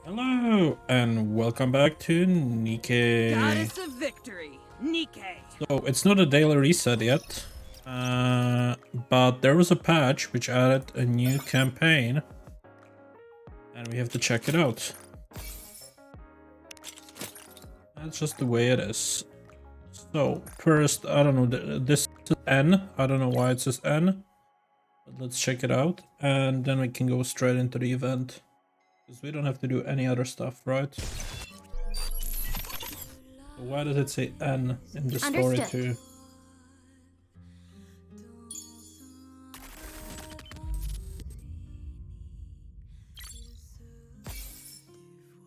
Hello and welcome back to Nikke. Goddess of Victory, Nikke. So it's not a daily reset yet, but there was a patch which added a new campaign and we have to check it out. That's just the way it is. So first, I don't know, this is N. I don't know why it says N, but let's check it out and then we can go straight into the event. Because we don't have to do any other stuff, right? So why does it say N in the story too?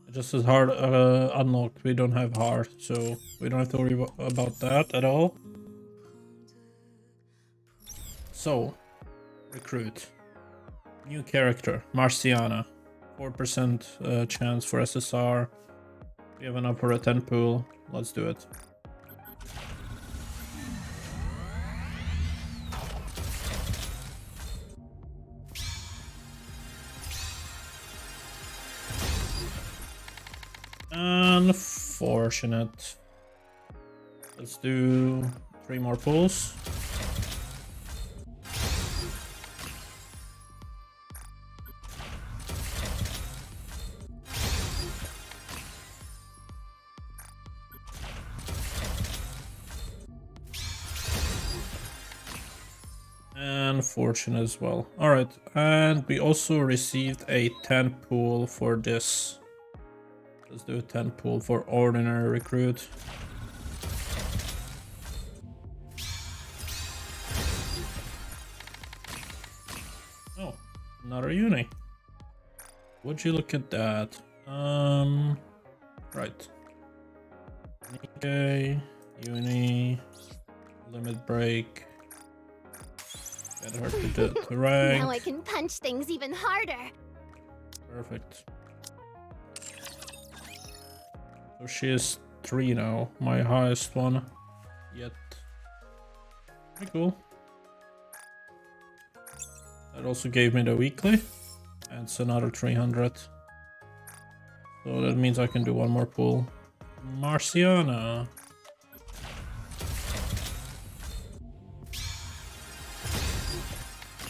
It just says hard unlocked. We don't have hard, so we don't have to worry about that at all. So, recruit. New character, Marciana. 4% chance for SSR. We have enough for a 10 pool. Let's do it. Unfortunate. Let's do 3 more pulls. Unfortunate as well. Alright, and we also received a 10 pool for this. Let's do a 10 pool for ordinary recruit. Oh, another uni. Would you look at that? Right. Okay, uni, limit break. Get her to rank. Now I can punch things even harder. Perfect. So she is 3 now, my highest one yet. Pretty cool. That also gave me the weekly. And it's another 300. So that means I can do one more pull. Marciana.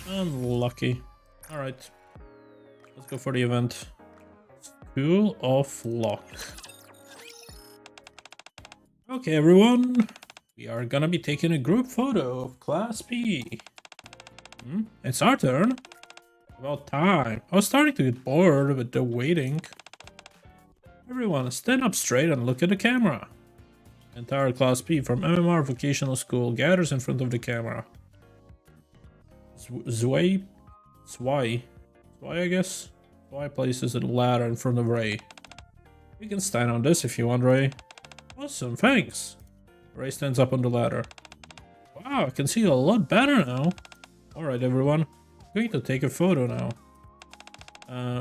Unlucky. Alright. Let's go for the event. School of Luck. Okay, everyone. We are gonna be taking a group photo of Class P. It's our turn. About time. I was starting to get bored with the waiting. Everyone, stand up straight and look at the camera. Entire Class P from MMR Vocational School gathers in front of the camera. Zwei, I guess. Zwei places a ladder in front of Ray. You can stand on this if you want, Ray. Awesome, thanks. Ray stands up on the ladder. Wow, I can see a lot better now. Alright, everyone. I'm going to take a photo now.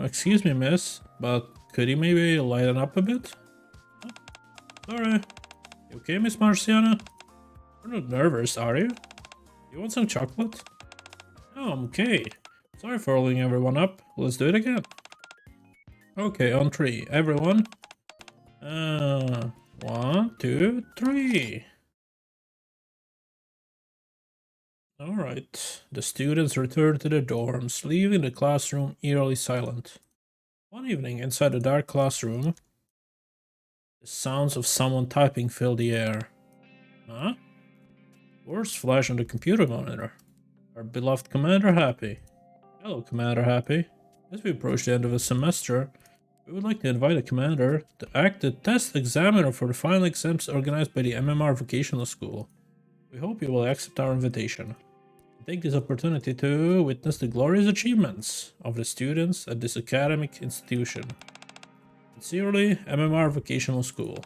Excuse me, miss, but could you maybe lighten up a bit? Oh, sorry. You okay, Miss Marciana? You're not nervous, are you? You want some chocolate? Oh, I'm okay. Sorry for holding everyone up. Let's do it again. Okay, on 3. Everyone. 1, 2, 3. Alright. The students return to their dorms, leaving the classroom eerily silent. One evening, inside a dark classroom, the sounds of someone typing fill the air. Huh? Words flash on the computer monitor. Our beloved Commander Happy. Hello, Commander Happy. As we approach the end of the semester, we would like to invite the Commander to act as test examiner for the final exams organized by the MMR Vocational School. We hope you will accept our invitation. Take this opportunity to witness the glorious achievements of the students at this academic institution. Sincerely, MMR Vocational School.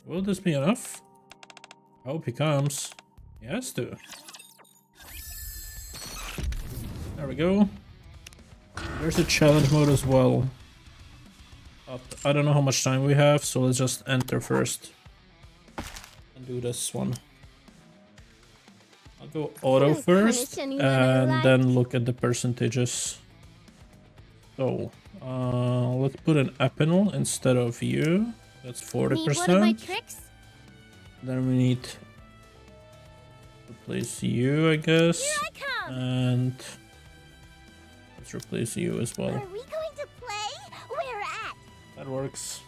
Will this be enough? I hope he comes. He has to. There we go. There's a challenge mode as well. But I don't know how much time we have, so let's just enter first. And do this one. I'll go auto first, and then look at the percentages. So, let's put an Epinal instead of you. That's Need one of my 40%. tricks? Then we need to replace you, I guess. Here I come! And let's replace you as well. Are we going to play? Where at? That works.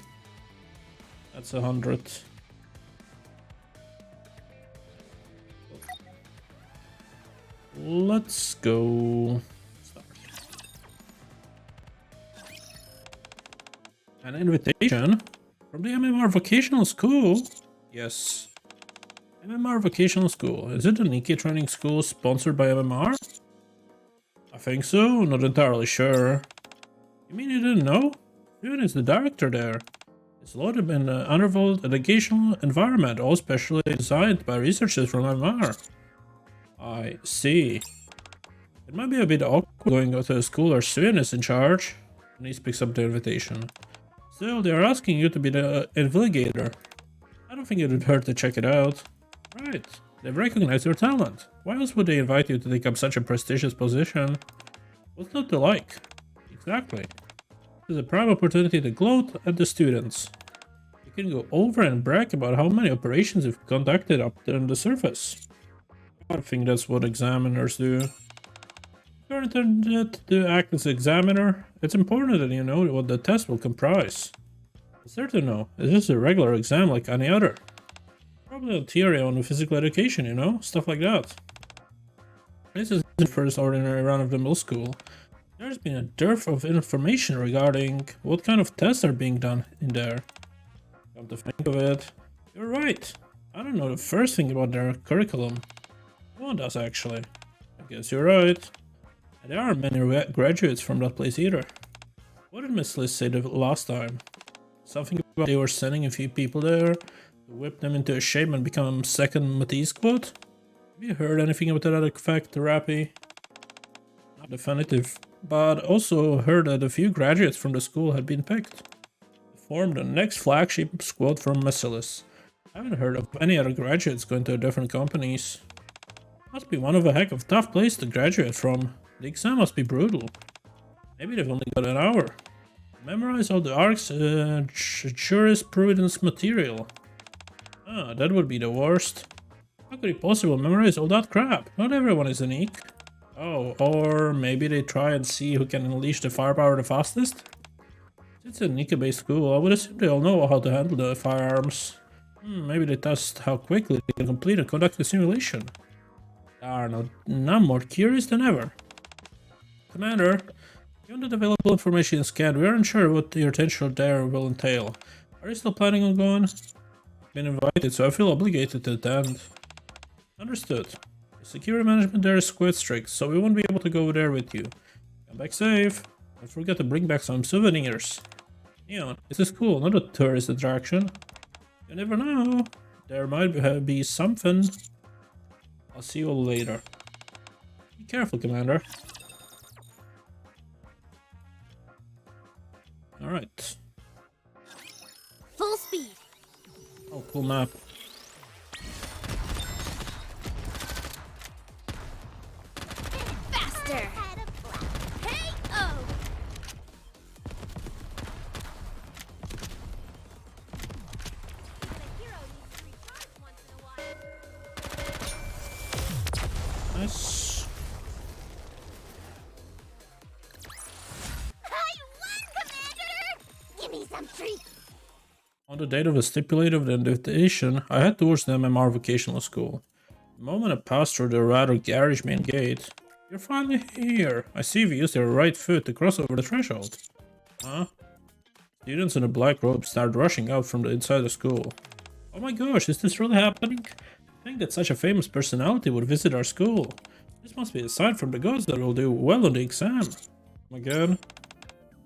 That's 100. Let's go. Start. An invitation from the MMR Vocational School. Yes. MMR Vocational School. Is it the Nikke training school sponsored by MMR? I think so. Not entirely sure. You mean you didn't know? Steven is the director there. It's loaded in an underworld educational environment, all specially designed by researchers from MMR. I see. It might be a bit awkward going to a school where Steven is in charge. And he picks up the invitation. Still, they are asking you to be the invigilator. I don't think it would hurt to check it out. Right. They've recognized your talent. Why else would they invite you to take up such a prestigious position? What's not to like? Exactly. This is a prime opportunity to gloat at the students. You can go over and brag about how many operations you've conducted up on the surface. I think that's what examiners do. If you're intended to act as examiner, it's important that you know what the test will comprise. It's there to know, is this a regular exam like any other? Probably a theory on physical education, you know? Stuff like that. This isn't the first ordinary run-of-the-mill school. There's been a dearth of information regarding what kind of tests are being done in there. Come to think of it, you're right. I don't know the first thing about their curriculum. No one does actually. I guess you're right. And there aren't many graduates from that place either. What did Miss Liz say the last time? Something about they were sending a few people there to whip them into a shape and become second Matisse squad? Have you heard anything about that effect, Rappy? Not definitive, but also heard that a few graduates from the school had been picked to form the next flagship squad from Merciless. I haven't heard of any other graduates going to different companies. Must be one of a heck of a tough place to graduate from. The exam must be brutal. Maybe they've only got an hour. Memorize all the arcs, jurisprudence material. Ah, that would be the worst. How could he possibly memorize all that crap? Not everyone is unique. Oh, or maybe they try and see who can unleash the firepower the fastest? Since it's a Nikke-based school, I would assume they all know how to handle the firearms. Maybe they test how quickly they can complete and conduct the simulation. Darn, I'm more curious than ever. Commander, given the available information scanned, we are unsure what your attention there will entail. Are you still planning on going? I've been invited, so I feel obligated to attend. Understood. The security management there is quite strict, so we won't be able to go there with you. Come back safe. Don't forget to bring back some souvenirs. Neon, this is cool, not a tourist attraction. You never know. There might be something. I'll see you all later. Be careful, Commander. Alright. Full speed. Oh, cool map. Faster. Hey, oh. Nice. I won, Commander! Give me some treats. On the date of the stipulated invitation, I head towards the MMR vocational school. The moment I passed through the rather garish main gate, you're finally here. I see you used your right foot to cross over the threshold. Huh? Students in a black robe start rushing out from the inside the school. Oh my gosh, is this really happening? I think that such a famous personality would visit our school. This must be a sign from the gods that we'll do well on the exam. Oh my god.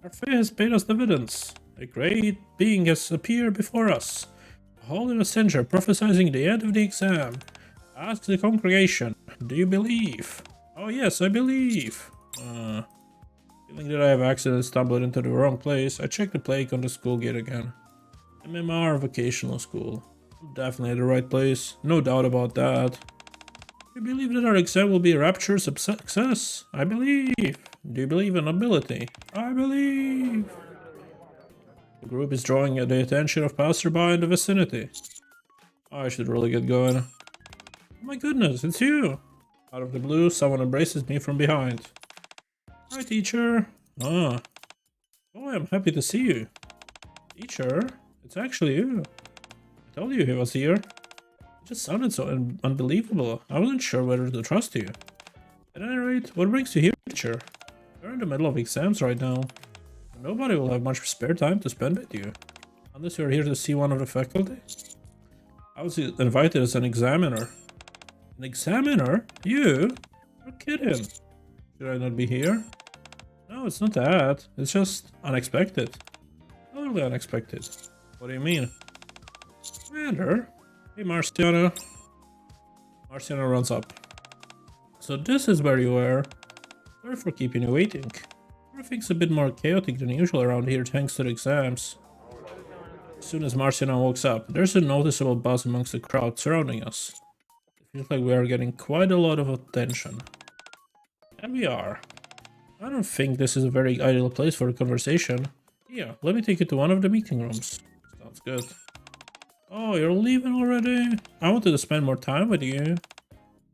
Our fate has paid us dividends. A great being has appeared before us. A holy messenger prophesizing the end of the exam. Ask the congregation, do you believe? Oh yes, I believe. Feeling that I have accidentally stumbled into the wrong place, I check the plaque on the school gate again. MMR Vocational School. Definitely the right place, no doubt about that. We believe that our exam will be a Rapture success. I believe. Do you believe in ability? I believe. The group is drawing the attention of passerby in the vicinity. I should really get going. Oh my goodness, it's you! Out of the blue, someone embraces me from behind. Hi, teacher. Ah. Oh, I'm happy to see you. Teacher, it's actually you. I told you he was here. It just sounded so unbelievable. I wasn't sure whether to trust you. At any rate, what brings you here, teacher? You're in the middle of exams right now. Nobody will have much spare time to spend with you. Unless you're here to see one of the faculty. I was invited as an examiner. An examiner? You? You're kidding. Should I not be here? No, it's not that. It's just unexpected. Totally unexpected. What do you mean? Commander? Hey, Marciana. Marciana runs up. So this is where you were. Sorry for keeping you waiting. Everything's a bit more chaotic than usual around here thanks to the exams. As soon as Marciana walks up, there's a noticeable buzz amongst the crowd surrounding us. It feels like we are getting quite a lot of attention. And we are. I don't think this is a very ideal place for a conversation. Yeah, let me take you to one of the meeting rooms. Sounds good. Oh, you're leaving already? I wanted to spend more time with you. It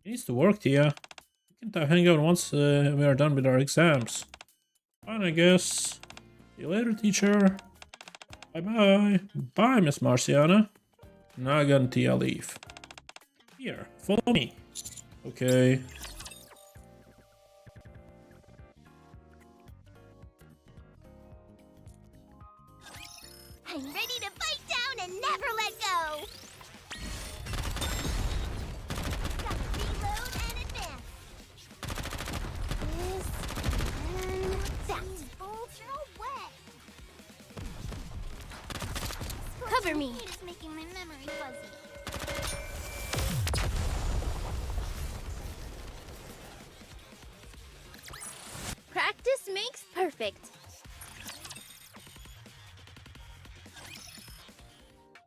needs to work, Tia. We can hang out once we are done with our exams. Fine, I guess. See you later, teacher. Bye-bye. Bye, Miss Marciana. Now again, Tia, leave. Here, follow me. Okay. I'm ready to bite down and never let go! Gotta reload and advance. This and that. No way! Cover me! It is making my memory fuzzy. Practice makes perfect.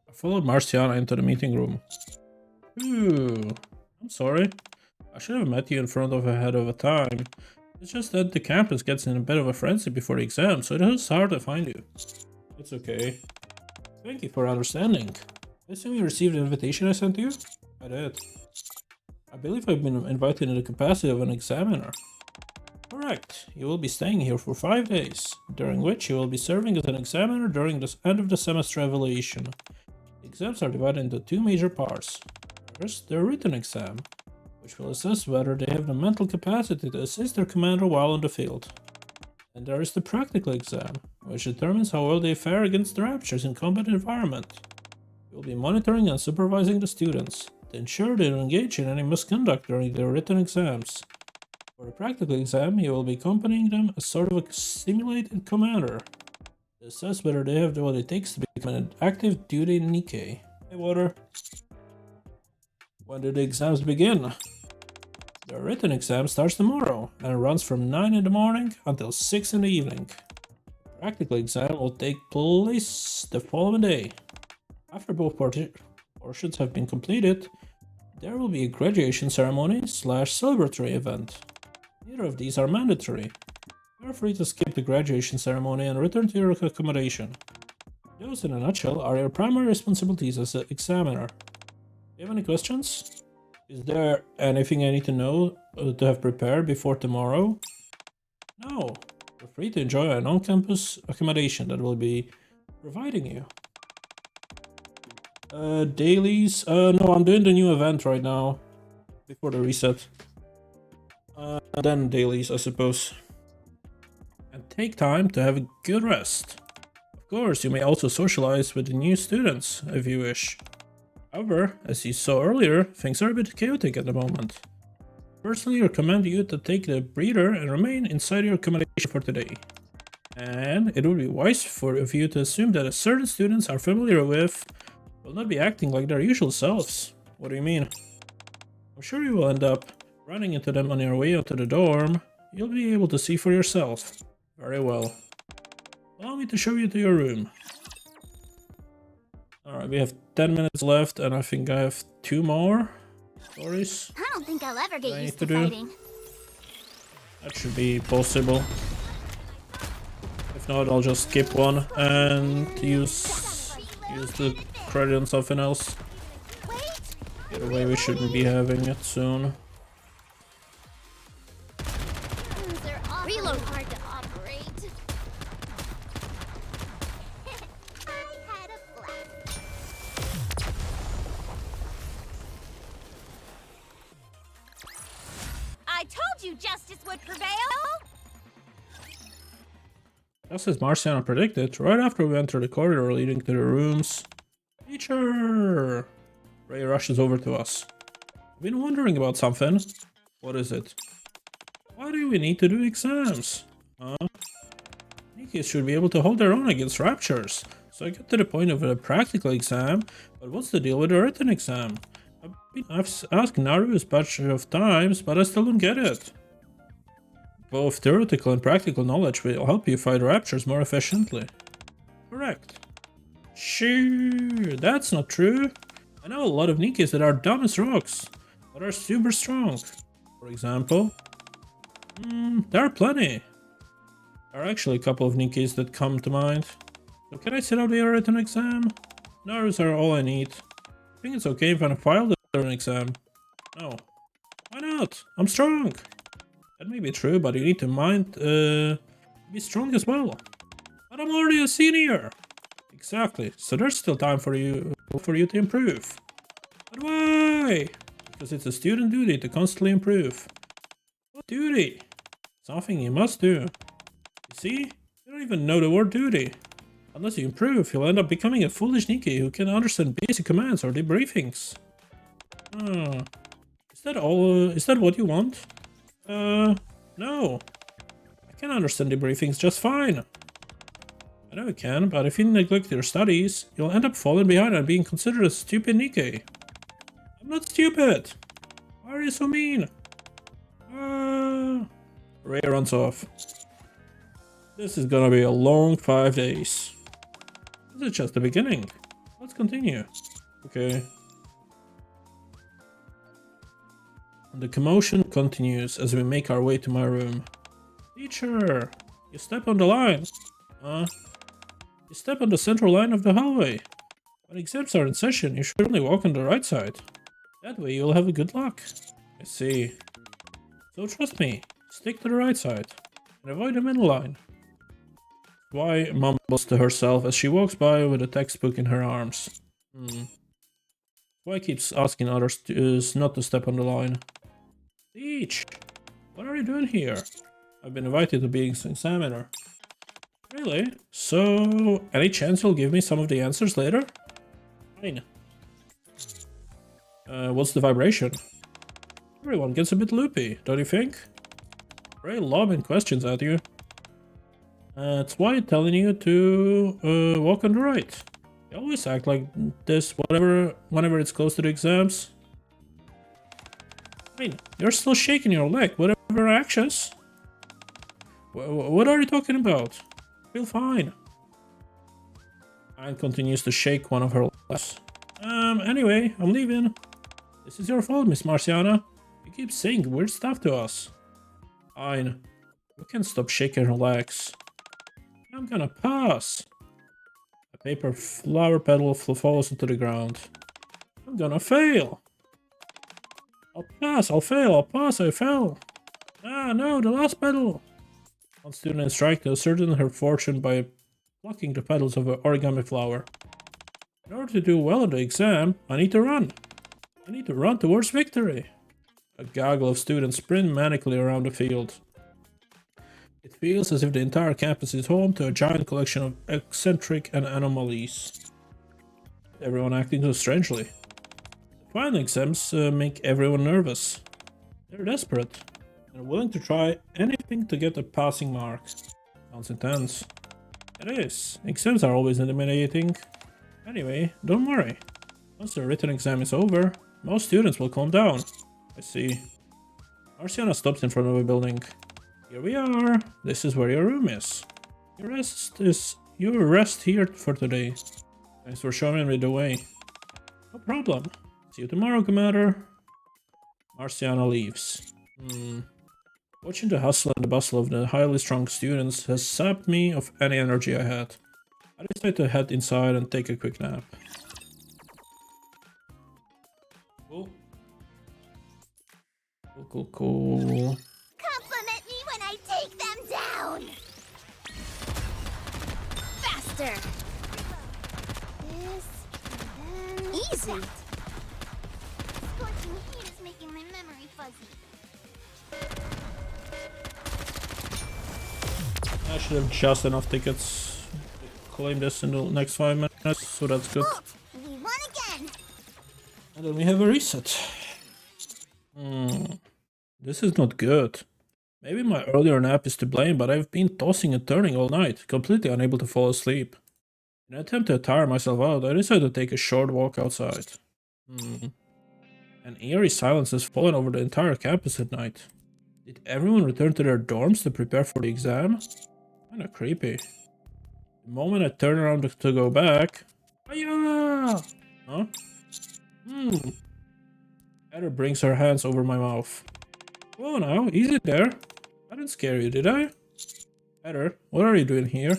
I followed Marciana into the meeting room. Ooh, I'm sorry. I should have met you in front of ahead of a time. It's just that the campus gets in a bit of a frenzy before the exam, so it is hard to find you. It's okay. Thank you for understanding. I assume you received the invitation I sent you? I did. I believe I've been invited in the capacity of an examiner. Correct. You will be staying here for 5 days, during which you will be serving as an examiner during the end of the semester evaluation. The exams are divided into 2 major parts. First, the written exam, which will assess whether they have the mental capacity to assist their commander while on the field. And there is the practical exam, which determines how well they fare against the Raptures in combat environment. You will be monitoring and supervising the students to ensure they don't engage in any misconduct during their written exams. For the practical exam, you will be accompanying them as sort of a simulated commander to assess whether they have what it takes to become an active duty Nikke. Hey, Water. When do the exams begin? The written exam starts tomorrow and runs from 9 in the morning until 6 in the evening. The practical exam will take place the following day. After both portions have been completed, there will be a graduation ceremony / celebratory event. Neither of these are mandatory. You are free to skip the graduation ceremony and return to your accommodation. Those, in a nutshell, are your primary responsibilities as an examiner. Do you have any questions? Is there anything I need to know to have prepared before tomorrow? No. You're free to enjoy an on-campus accommodation that will be providing you. Dailies? No, I'm doing the new event right now. Before the reset. Then dailies, I suppose. And take time to have a good rest. Of course, you may also socialize with the new students, if you wish. However, as you saw earlier, things are a bit chaotic at the moment. Personally, I recommend you to take the breather and remain inside your accommodation for today. And it would be wise for you to assume that certain students are familiar with will not be acting like their usual selves. What do you mean? I'm sure you will end up running into them on your way out to the dorm. You'll be able to see for yourself. Very well. Allow me to show you to your room. Alright, we have 10 minutes left, and I think I have 2 more stories. I don't think I'll ever get I used need to to do? fighting. That should be possible. If not, I'll just skip one and use the credit on something else. Either way, we shouldn't be having it soon. They're reload hard to operate. I had a blast. I told you justice would prevail. Just as Marciana predicted, right after we enter the corridor leading to the rooms, teacher! Ray rushes over to us. I've been wondering about something. What is it? Why do we need to do exams? Nikke should be able to hold their own against Raptures. So I get to the point of a practical exam, but what's the deal with a written exam? I've asked Naru a bunch of times, but I still don't get it. Both theoretical and practical knowledge will help you fight Raptures more efficiently. Correct. Sure, that's not true. I know a lot of Nikkes that are dumb as rocks, but are super strong. For example, there are plenty. There are actually a couple of Nikkes that come to mind. So can I sit out the written exam? Narus are all I need. I think it's okay if I fail the written exam. No. Why not? I'm strong. That may be true, but you need to be strong as well. But I'm already a senior. Exactly. So there's still time for you to improve. But why? Because it's a student duty to constantly improve. What duty? Something you must do. You see? You don't even know the word duty. Unless you improve, you'll end up becoming a foolish Nikke who can understand basic commands or debriefings. Is that all? Is that what you want? No. I can understand debriefings just fine. I know you can, but if you neglect your studies, you'll end up falling behind and being considered a stupid Nikke. I'm not stupid. Why are you so mean? Ray runs off. This is gonna be a long 5 days. This is just the beginning. Let's continue. Okay. The commotion continues as we make our way to my room. Teacher, you step on the line. You step on the central line of the hallway. When exams are in session, you should only walk on the right side. That way you'll have a good luck. I see. So trust me, stick to the right side and avoid the middle line. Why mumbles to herself as she walks by with a textbook in her arms. Why keeps asking others not to step on the line. Teach! What are you doing here? I've been invited to be an examiner. Really? So, any chance you'll give me some of the answers later? Fine. What's the vibration? Everyone gets a bit loopy, don't you think? Ray lobbing questions at you. It's why I'm telling you to walk on the right. You always act like this whenever it's close to the exams. Fine, you're still shaking your leg, whatever actions. What are you talking about? I feel fine. Anne continues to shake one of her legs. Anyway, I'm leaving. This is your fault, Miss Marciana. You keep saying weird stuff to us. Fine. You can't stop shaking her legs. I'm gonna pass. A paper flower petal falls into the ground. I'm gonna fail. I'll pass, I'll fail, I'll pass, I fell. Ah, no, the last petal. One student is trying to ascertain her fortune by plucking the petals of an origami flower. In order to do well in the exam, I need to run. I need to run towards victory. A gaggle of students sprint manically around the field. It feels as if the entire campus is home to a giant collection of eccentric and anomalies. Everyone acting so strangely. The final exams make everyone nervous. They're desperate. They're willing to try anything to get a passing mark. Sounds intense. It is. Exams are always intimidating. Anyway, don't worry. Once the written exam is over, most students will calm down. I see. Marciana stops in front of a building. Here we are. This is where your room is. You rest here for today. Thanks for showing me the way. No problem. See you tomorrow, Commander. Marciana leaves. Watching the hustle and the bustle of the highly strung students has sapped me of any energy I had. I decided to head inside and take a quick nap. Cool. Cool. Compliment me when I take them down! Faster! This, and then... Easy! Scorching heat is making my memory fuzzy. I should have just enough tickets to claim this in the next 5 minutes, so that's good. Bolt! We won again! And then we have a reset. This is not good. Maybe my earlier nap is to blame, but I've been tossing and turning all night, completely unable to fall asleep. In an attempt to tire myself out, I decided to take a short walk outside. An eerie silence has fallen over the entire campus at night. Did everyone return to their dorms to prepare for the exam? Kinda creepy. The moment I turn around to go back... Hiya! Huh? Heather brings her hands over my mouth. Whoa now, easy there. I didn't scare you, did I? Heather, what are you doing here?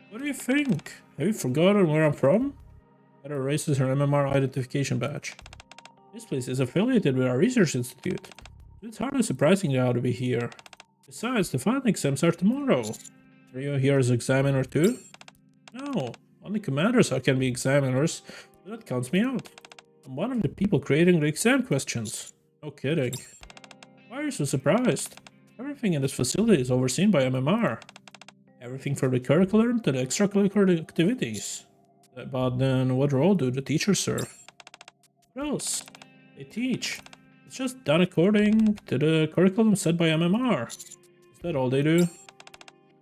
What do you think? Have you forgotten where I'm from? Heather raises her MMR identification badge. This place is affiliated with our research institute. It's hardly surprising that I ought to be here. Besides, the final exams are tomorrow. Are you here as examiner too? No, only commanders can be examiners, but that counts me out. I'm one of the people creating the exam questions. No kidding. Why are you so surprised? Everything in this facility is overseen by MMR. Everything from the curriculum to the extracurricular activities. But then what role do the teachers serve? What else? They teach. It's just done according to the curriculum set by MMR. Is that all they do?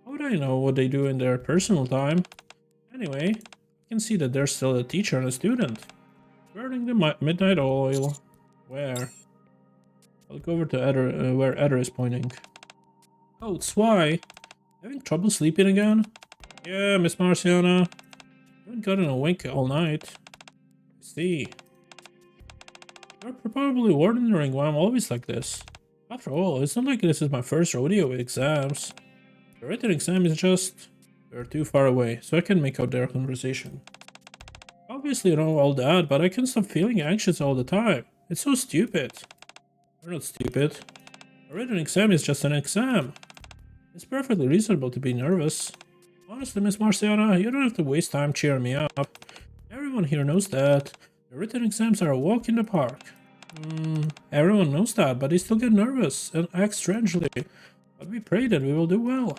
How would I know what they do in their personal time? Anyway, I can see that there's still a teacher and a student. Burning the midnight oil. Where? I'll go over to where Eder is pointing. Oh, Swy! Having trouble sleeping again? Yeah, Miss Marciana. Haven't gotten a wink all night. I see. You're probably wondering why I'm always like this. After all, it's not like this is my first rodeo with exams. The written exam is just... We're too far away, so I can make out their conversation. Obviously I know all that, but I can't stop feeling anxious all the time. It's so stupid. You're not stupid. A written exam is just an exam. It's perfectly reasonable to be nervous. Honestly, Miss Marciana, you don't have to waste time cheering me up. Everyone here knows that. The written exams are a walk in the park. Everyone knows that, but they still get nervous and act strangely. But we pray that we will do well.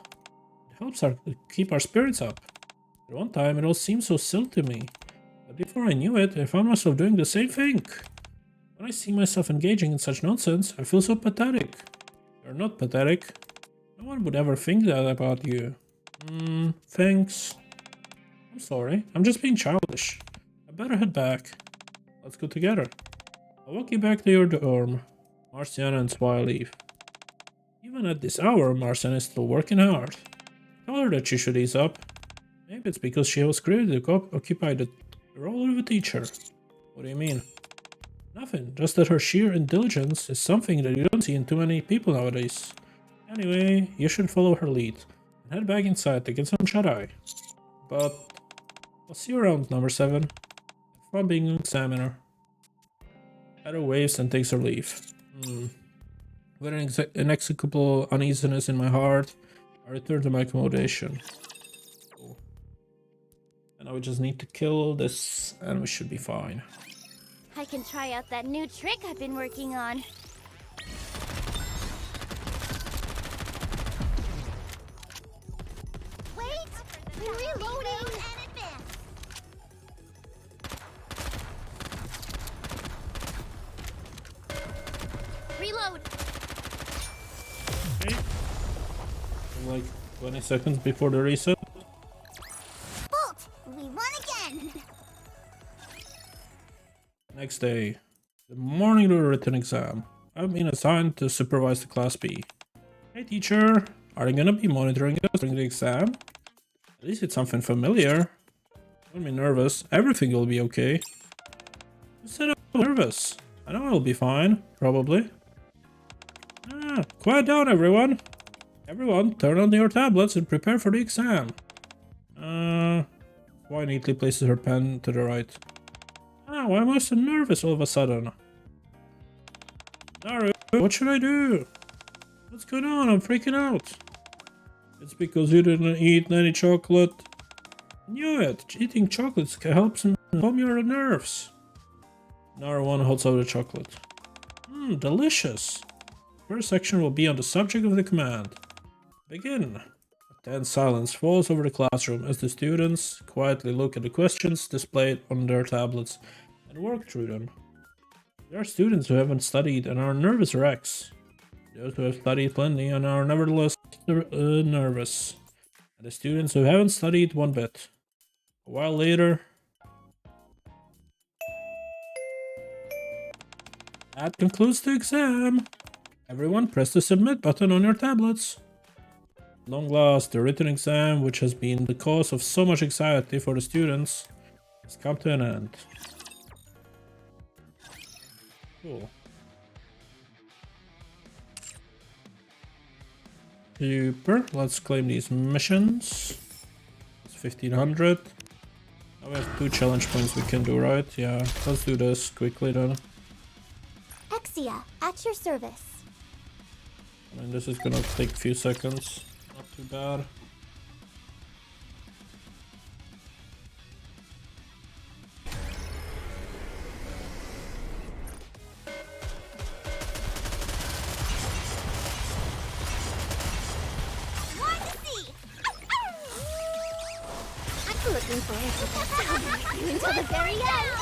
It helps keep our spirits up. At one time, it all seemed so silly to me. But before I knew it, I found myself doing the same thing. When I see myself engaging in such nonsense, I feel so pathetic. You're not pathetic. No one would ever think that about you. Thanks. I'm sorry, I'm just being childish. I better head back. Let's go together. I'll walk you back to your dorm. Marciana and Swy leave. Even at this hour, Marciana is still working hard. Tell her that she should ease up. Maybe it's because she was created to occupy the role of a teacher. What do you mean? Nothing, just that her sheer intelligence is something that you don't see in too many people nowadays. Anyway, you should follow her lead and head back inside to get some shut-eye. But I'll see you around, number 7. Have fun being an examiner. Heather waves and takes her leave. With an inexplicable uneasiness in my heart, I return to my accommodation. Cool. And now we just need to kill this and we should be fine. I can try out that new trick I've been working on. Wait! We're reloading! And advance! Reload! Okay. Like 20 seconds before the reset. Bolt! We won again! Next day. The morning of the written exam. I've been assigned to supervise the Class B. Hey teacher, are you gonna be monitoring us during the exam? At least it's something familiar. Don't be nervous, everything will be okay. You said I'm nervous. I know I'll be fine, probably. Ah, quiet down, everyone. Everyone, turn on your tablets and prepare for the exam. Why neatly places her pen to the right. Why am I so nervous all of a sudden? Naru, what should I do? What's going on? I'm freaking out. It's because you didn't eat any chocolate. I knew it. Eating chocolates helps calm your nerves. Naru 1 holds out the chocolate. Delicious. First section will be on the subject of the command. Begin. A tense silence falls over the classroom as the students quietly look at the questions displayed on their tablets and work through them. There are students who haven't studied and are nervous wrecks. Those who have studied plenty and are nevertheless nervous. And the students who haven't studied one bit. A while later... That concludes the exam. Everyone press the submit button on your tablets. At long last, the written exam, which has been the cause of so much anxiety for the students, has come to an end. Cool. Super. Let's claim these missions. It's 1500. Now we have 2 challenge points we can do, right? Yeah, let's do this quickly then. Exia, at your service. I mean, this is gonna take a few seconds. Not too bad. I'm looking forward to this until the very end.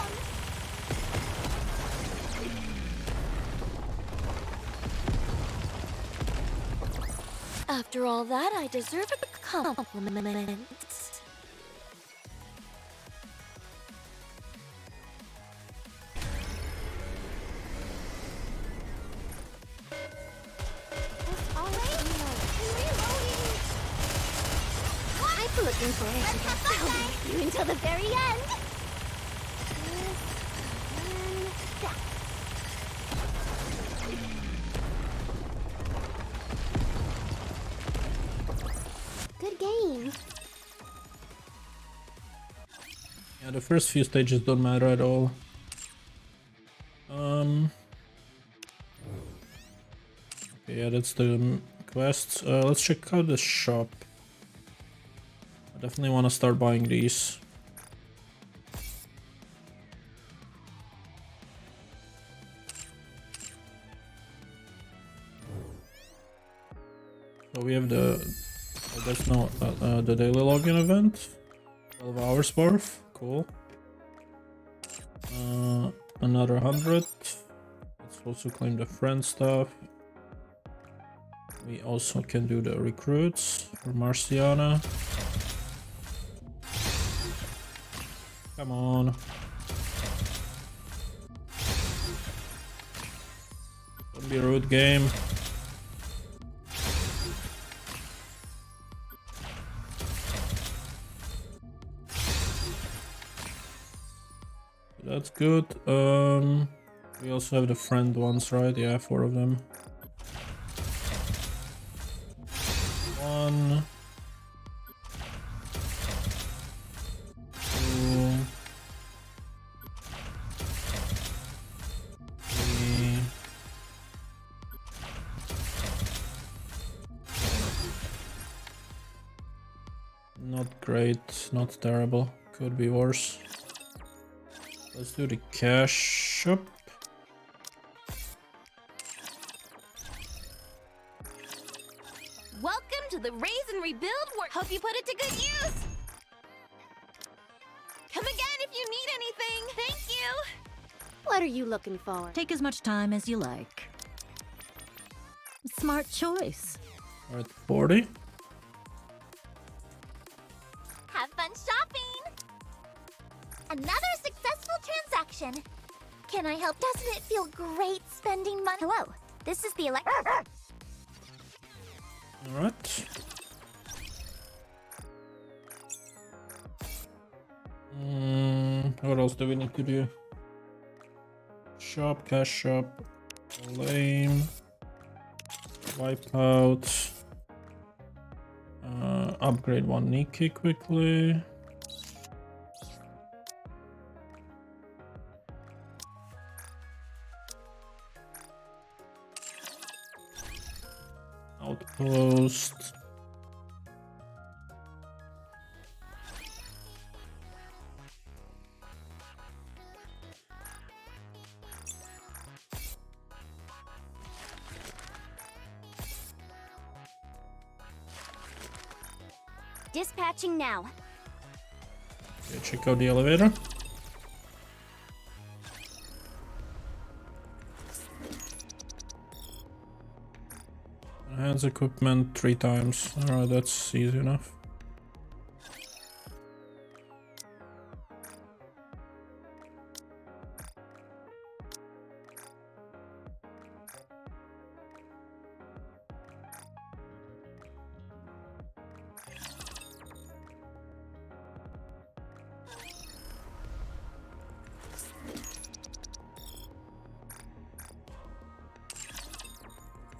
After all that, I deserve a compliment. I'm looking forward to this until the very end. Good game. Yeah, the first few stages don't matter at all. Okay, yeah, that's the quest. Let's check out the shop. I definitely want to start buying these. So we have the... Oh, there's no... the daily login event. 12 hours worth. Cool. Another 100. Let's also claim the friend stuff. We also can do the recruits for Marciana. Come on. Don't be rude, game. That's good. We also have the friend ones, right? Yeah, 4 of them. 1, 2, 3. Not great, not terrible. Could be worse. Let's do the cash shop. Welcome to the raise and rebuild work. Hope you put it to good use. Come again if you need anything. Thank you. What are you looking for? Take as much time as you like. Smart choice. We're at 40. Have fun shopping. Another successful transaction. Can I help? Doesn't it feel great spending money? Hello, this is the Alright. What else do we need to do? Shop, cash shop, lame. Wipe out. Upgrade one Nikke quickly. Outpost. Dispatching now. Okay, check out the elevator. Enhance equipment 3 times. Alright, that's easy enough.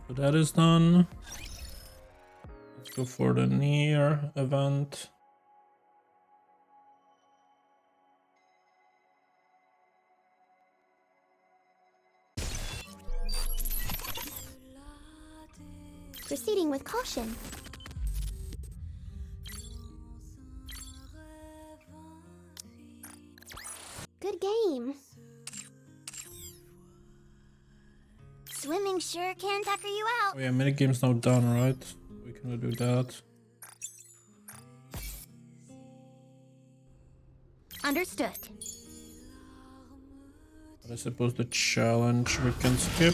So that is done. Let's go for the near event. Proceeding with caution. Good game. Swimming sure can tucker you out. Oh yeah, minigame's now done, right? We can do that. Understood. But I suppose the challenge we can skip.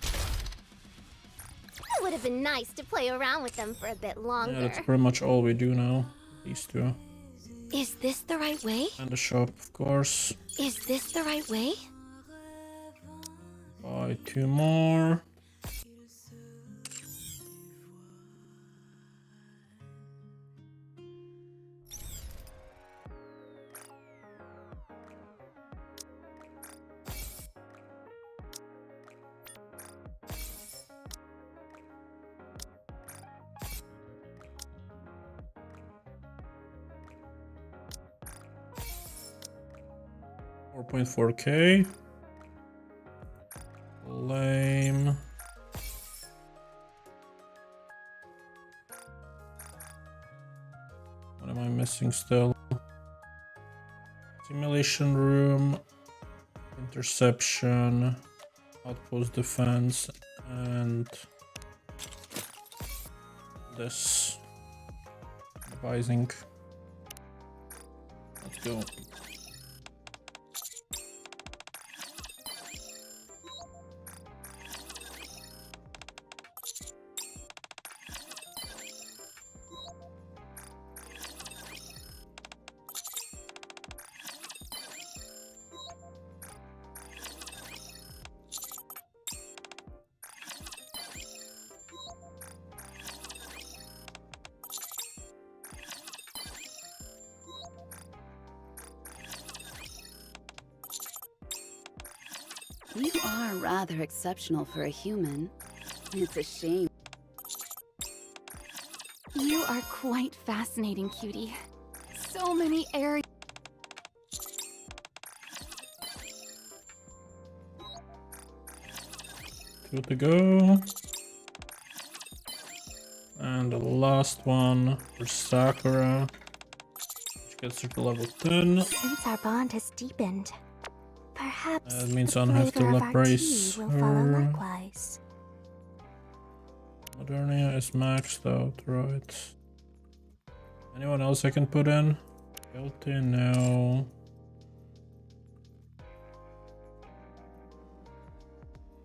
It would have been nice to play around with them for a bit longer. Yeah, that's pretty much all we do now. These two. Is this the right way? And the shop, of course. Is this the right way? Buy 2 more. $4.4K. Lame. What am I missing still? Simulation room, interception, outpost defense, and this advising. Let's go. You are rather exceptional for a human. It's a shame. You are quite fascinating, cutie. So many areas. Two to go. And the last one for Sakura, which gets her to level 10. Since our bond has deepened, perhaps That means the I'll have to flavor of our brace tea will follow her. likewise. Modernia is maxed out, right? Anyone else I can put in? Guilty, no.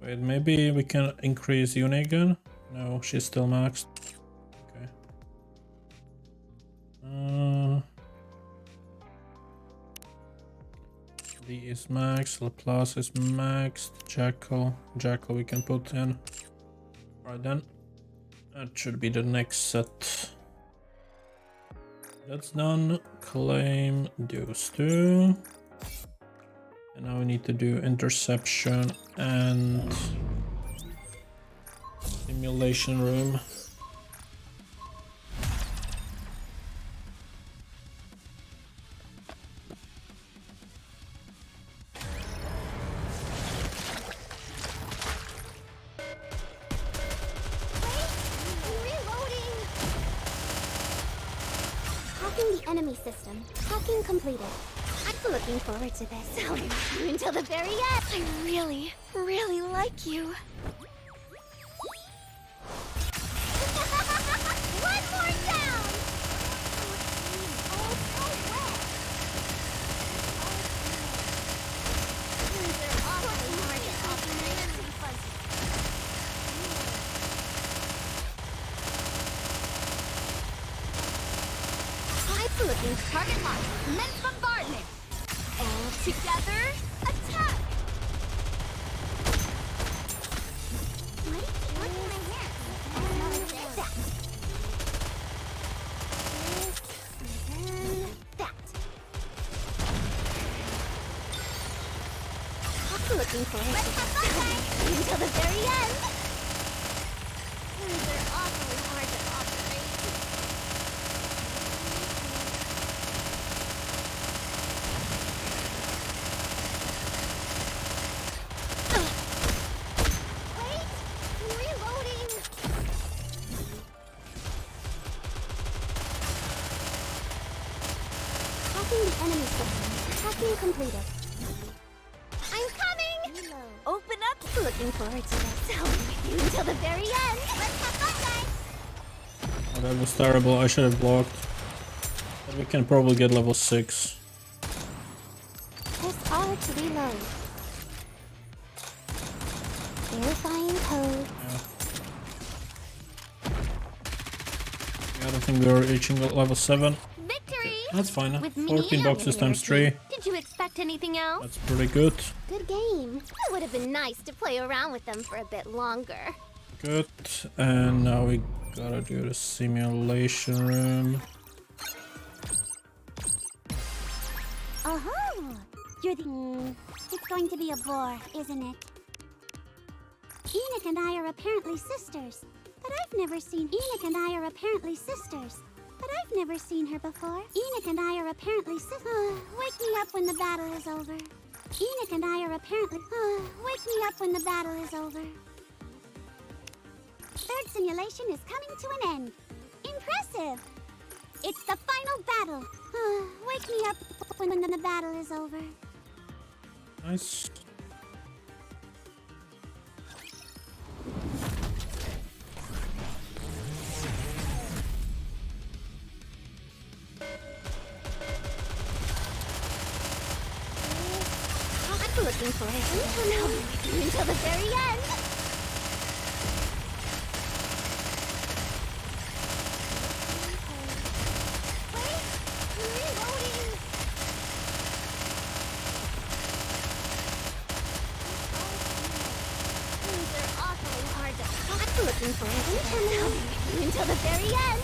Wait, maybe we can increase Uni again? No, she's still maxed. Okay. D is maxed, Laplace is maxed, Jackal we can put in. Alright then. That should be the next set. That's done. Claim those two. And now we need to do interception and Simulation room. Reloading! Hacking the enemy system. Hacking completed. I'm looking forward to this. I'll be you until the very end. I really, really like you. One more down! Oh, so wet. They're awfully hard to operate. I'm looking for target locked. Immense bombardment. All together, attack! What? What's my hair? That. This, and then that. I'm looking for it. Until the very end. They're awfully hard to operate. The enemy system. Hacking completed. I'm coming! Open up! Looking forward to this. I'll be with you until the very end. Let's have fun, guys! Oh, that was terrible. I should have blocked. But we can probably get level 6. Press R to reload. Verifying code. Yeah, I don't think we are reaching level 7. Victory! That's fine. With me 14 and boxes times 3. Did you expect anything else? That's pretty good. Good game. It would have been nice to play around with them for a bit longer. Good. And now we gotta do the simulation room. Oh, you're the... It's going to be a bore, isn't it? Enoch and I are apparently sisters, but I've never seen... Enoch and I are apparently sisters, but I've never seen her before. Enoch and I are apparently sisters. Wake me up when the battle is over. Enoch and I are apparently... wake me up when the battle is over. Third simulation is coming to an end. Impressive! It's the final battle. Wake me up when the battle is over. Nice. I'm looking for it until the very end. I'm looking for it until the very end.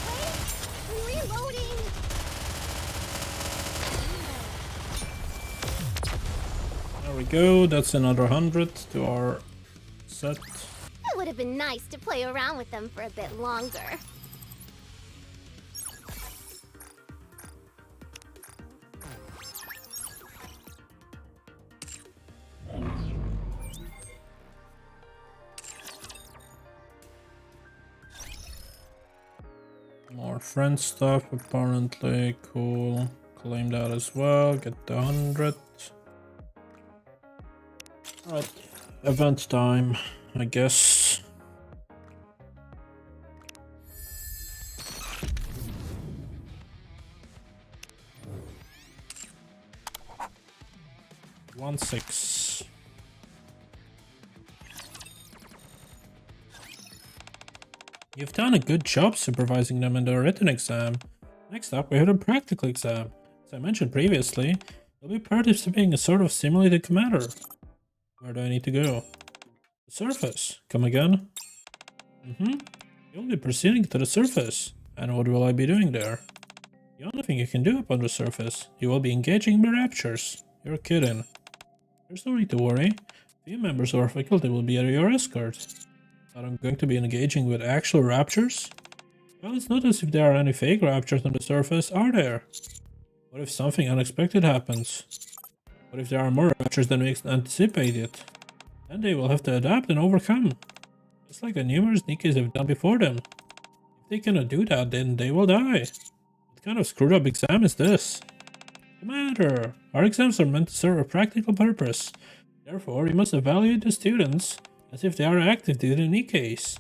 Wait, I'm reloading. There we go. That's another 100 to our set. It would have been nice to play around with them for a bit longer. More friend stuff, apparently. Cool. Claim that as well. Get the 100. Alright. Event time, I guess. One six. You've done a good job supervising them in the written exam. Next up, we have a practical exam. As I mentioned previously, you'll be participating in a sort of simulated commander. Where do I need to go? The surface. Come again? You'll be proceeding to the surface. And what will I be doing there? The only thing you can do upon the surface, you will be engaging in raptures. You're kidding. There's no need to worry. Few members of our faculty will be at your escort. But I'm going to be engaging with actual raptures? Well, it's not as if there are any fake raptures on the surface, are there? What if something unexpected happens? What if there are more raptures than we anticipated? Then they will have to adapt and overcome. Just like the numerous Nikkes have done before them. If they cannot do that, then they will die. What kind of screwed up exam is this? Commander, our exams are meant to serve a practical purpose. Therefore, you must evaluate the students as if they are active duty Nikkes.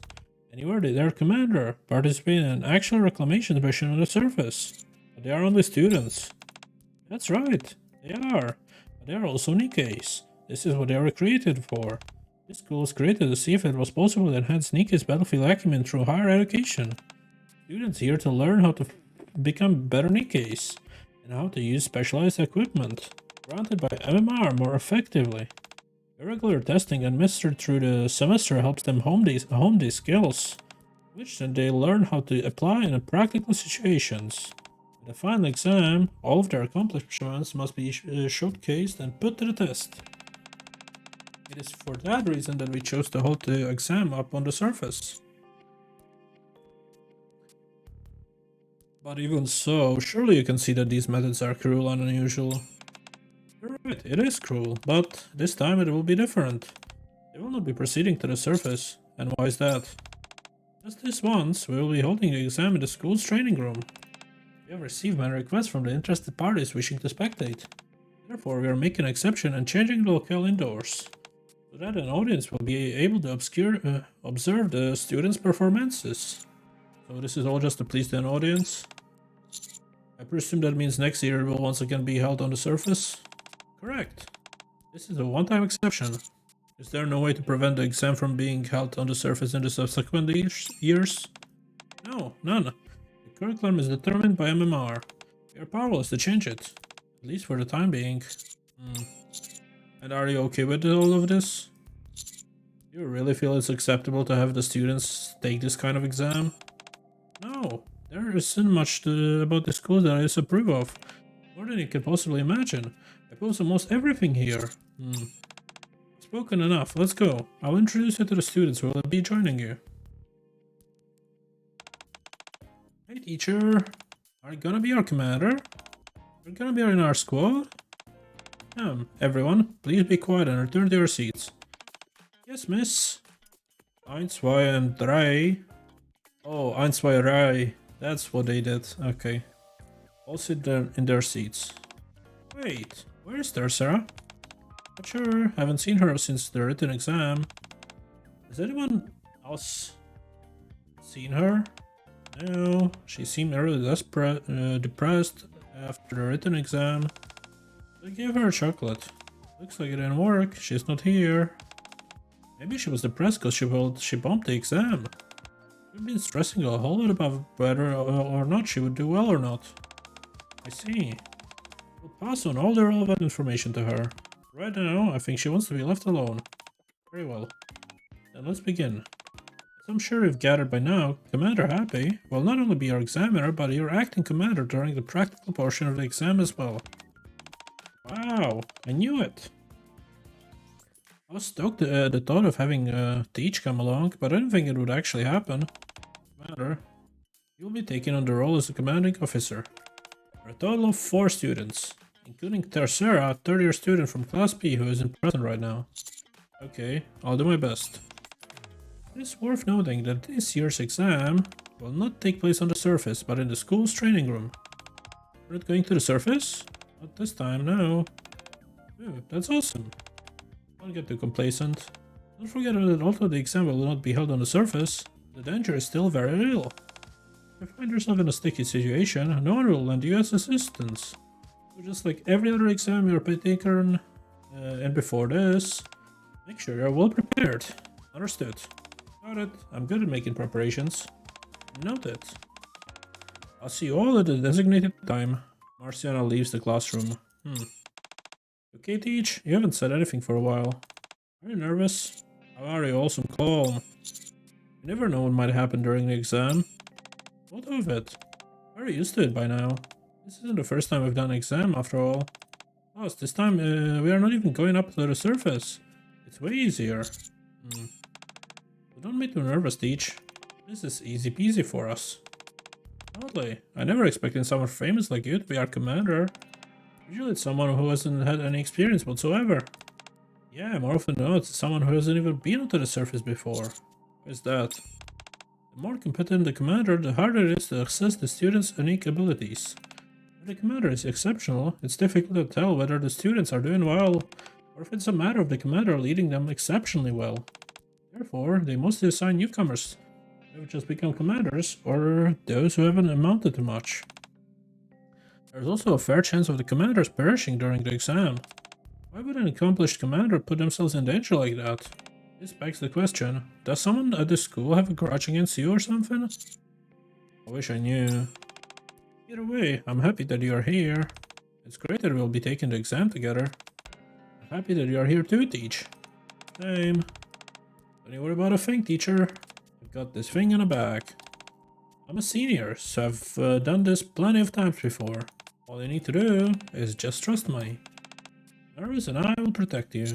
And you are their commander, participating in an actual reclamation mission on the surface. But they are only students. That's right, they are. But they are also Nikkes. This is what they were created for. This school was created to see if it was possible to enhance Nikke's battlefield acumen through higher education. Students here to learn how to become better Nikkes, and how to use specialized equipment, granted by MMR more effectively. Irregular testing administered through the semester helps them hone these skills, which then they learn how to apply in practical situations. In the final exam, all of their accomplishments must be showcased and put to the test. It is for that reason that we chose to hold the exam up on the surface. But even so, surely you can see that these methods are cruel and unusual. You're right, it is cruel, but this time it will be different. They will not be proceeding to the surface, and why is that? Just this once, we will be holding the exam in the school's training room. We have received many requests from the interested parties wishing to spectate. Therefore, we are making an exception and changing the locale indoors, so that an audience will be able to observe the students' performances. So this is all just to please the audience? I presume that means next year it will once again be held on the surface? Correct. This is a one-time exception. Is there no way to prevent the exam from being held on the surface in the subsequent years? No, none. The curriculum is determined by MMR. We are powerless to change it, at least for the time being. And are you okay with all of this? Do you really feel it's acceptable to have the students take this kind of exam? No, there isn't much about the school that I disapprove of. More than you can possibly imagine. I oppose almost everything here. Spoken enough, let's go. I'll introduce you to the students who will be joining you. Hey teacher, are you gonna be our commander? You're gonna be in our squad? Everyone, please be quiet and return to your seats. Yes, miss. 1, 2 and 3. Oh, 1, 2, 3. That's what they did. Okay. All sit down in their seats. Wait, where is Sarah? Not sure. Haven't seen her since the written exam. Has anyone else seen her? No, she seemed really depressed after the written exam. I gave her a chocolate. Looks like it didn't work. She's not here. Maybe she was depressed because she bumped the exam. We've been stressing a whole lot about whether or not she would do well or not. I see. We'll pass on all the relevant information to her. Right now, I think she wants to be left alone. Very well. Then let's begin. As I'm sure you've gathered by now, Commander Happy will not only be our examiner, but your acting commander during the practical portion of the exam as well. Wow, I knew it. I was stoked at the thought of having Teach come along, but I didn't think it would actually happen. Commander, you will be taking on the role as a commanding officer. There are a total of 4 students, including Tercera, a third-year student from Class B who isn't present right now. Okay, I'll do my best. It is worth noting that this year's exam will not take place on the surface, but in the school's training room. We're not going to the surface? Not this time, no. Ooh, that's awesome. Don't get too complacent. Don't forget that although the exam will not be held on the surface, the danger is still very real. If you find yourself in a sticky situation, no one will lend you assistance. So just like every other exam you're taken and before this, make sure you're well prepared. Understood. Got it. I'm good at making preparations. Noted. I'll see you all at the designated time. Marciana leaves the classroom. Okay, Teach? You haven't said anything for a while. Are you nervous? How are you? Also calm. You never know what might happen during the exam. What of it? Very used to it by now. This isn't the first time I've done an exam, after all. Plus, this time we are not even going up to the surface. It's way easier. Don't be too nervous, Teach. This is easy peasy for us. Oddly, I never expected someone famous like you to be our commander. Usually it's someone who hasn't had any experience whatsoever. Yeah, more often than not, it's someone who hasn't even been onto the surface before. Where's that? The more competent the commander, the harder it is to assess the student's unique abilities. If the commander is exceptional, it's difficult to tell whether the students are doing well, or if it's a matter of the commander leading them exceptionally well. Therefore, they mostly assign newcomers who have just become commanders, or those who haven't amounted to much. There's also a fair chance of the commanders perishing during the exam. Why would an accomplished commander put themselves in danger like that? This begs the question, does someone at the school have a grudge against you or something? I wish I knew. Either way, I'm happy that you are here. It's great that we'll be taking the exam together. I'm happy that you are here too, Teach. Same. Don't you worry about a thing, teacher. I've got this thing in a bag. I'm a senior, so I've done this plenty of times before. All you need to do is just trust me. Nervous and I will protect you.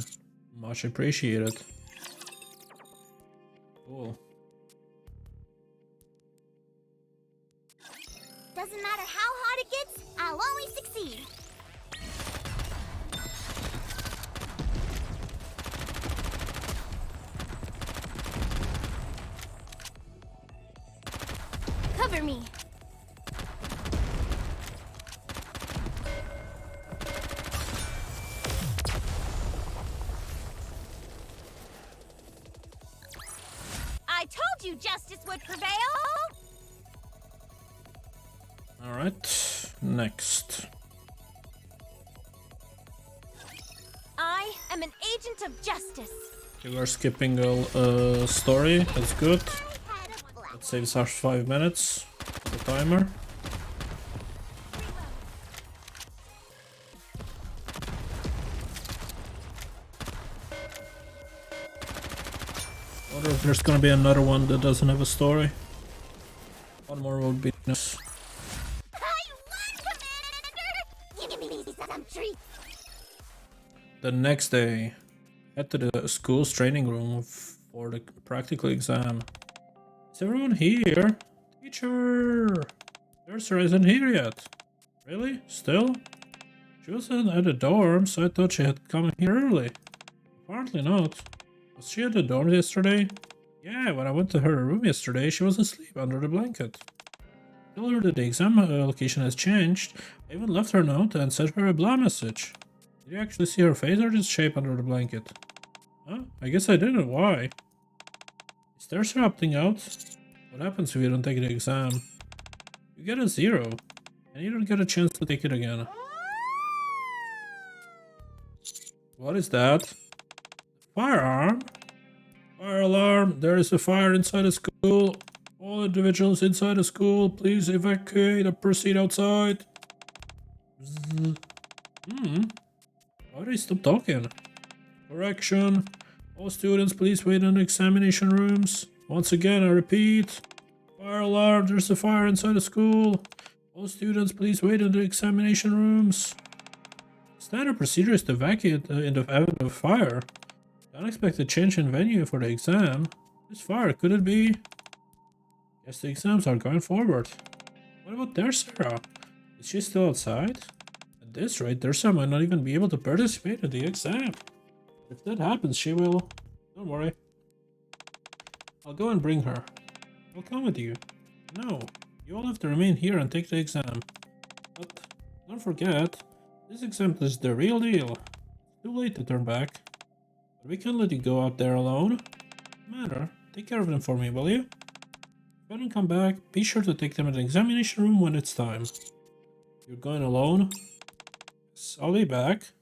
Much appreciated. Cool. Doesn't matter how hard it gets, I'll always succeed. Cover me. I told you justice would prevail. Alright, next. I am an agent of justice. Okay, we're skipping a story, that's good. That saves us 5 minutes. The timer. I wonder if there's gonna be another one that doesn't have a story. One more would be nice. The next day, head to the school's training room for the practical exam. Is everyone here? Teacher! Ursula isn't here yet. Really? Still? She wasn't at the dorm, so I thought she had come here early. Apparently not. Was she at the dorm yesterday? Yeah, when I went to her room yesterday, she was asleep under the blanket. I told her that the exam location has changed. I even left her a note and sent her a blah message. Did you actually see her face or just shape under the blanket? Huh? I guess I didn't. Why? Is there opting out? What happens if you don't take the exam? You get a 0, and you don't get a chance to take it again. What is that? Firearm? Fire alarm! There is a fire inside the school. All individuals inside the school, please evacuate and proceed outside. Why do they stop talking? Correction. All students, please wait in the examination rooms. Once again, I repeat. Fire alarm, there's a fire inside the school. All students, please wait in the examination rooms. Standard procedure is to evacuate in the event of fire. Unexpected change in venue for the exam. This fire, could it be? Guess the exams are going forward. What about there, Sarah? Is she still outside? At this rate, Dersa might not even be able to participate in the exam. If that happens, she will... Don't worry. I'll go and bring her. I'll come with you. No, you all have to remain here and take the exam. But don't forget, this exam is the real deal. Too late to turn back. But we can't let you go out there alone. No matter, take care of them for me, will you? If I don't come back, be sure to take them to the examination room when it's time. You're going alone? Yes, I'll be back.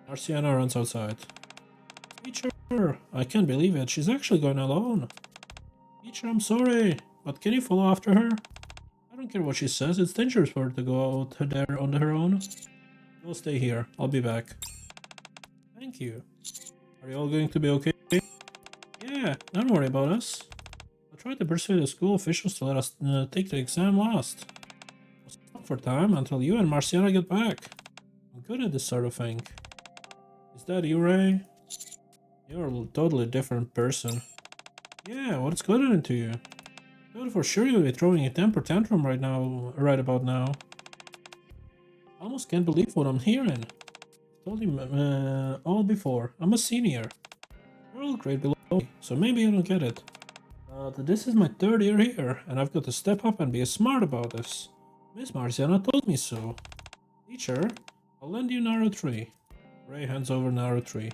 Marciana runs outside. Teacher, I can't believe it. She's actually going alone. Teacher, I'm sorry, but can you follow after her? I don't care what she says. It's dangerous for her to go out there on her own. You'll stay here. I'll be back. Thank you. Are you all going to be okay? Yeah, don't worry about us. I'll try to persuade the school officials to let us take the exam last. We'll stop for time until you and Marciana get back. I'm good at this sort of thing. Is that you, Ray? You're a totally different person. Yeah, what's gotten into you? I thought for sure you'll be throwing a temper tantrum right about now. I almost can't believe what I'm hearing. Told you all before. I'm a senior. You're all grade below me, so maybe you don't get it. But this is my 3rd year here, and I've got to step up and be smart about this. Miss Marciana told me so. Teacher, I'll lend you Narrow 3. Ray hands over Narrow 3.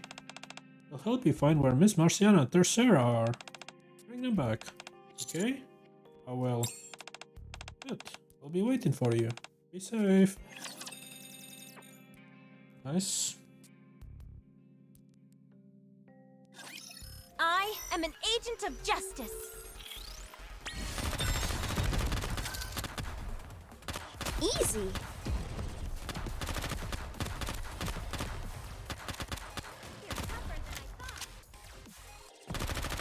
I'll help you find where Miss Marciana and Tercera are. Bring them back. Okay? I will. Good. I'll be waiting for you. Be safe. Nice. I am an agent of justice. Easy.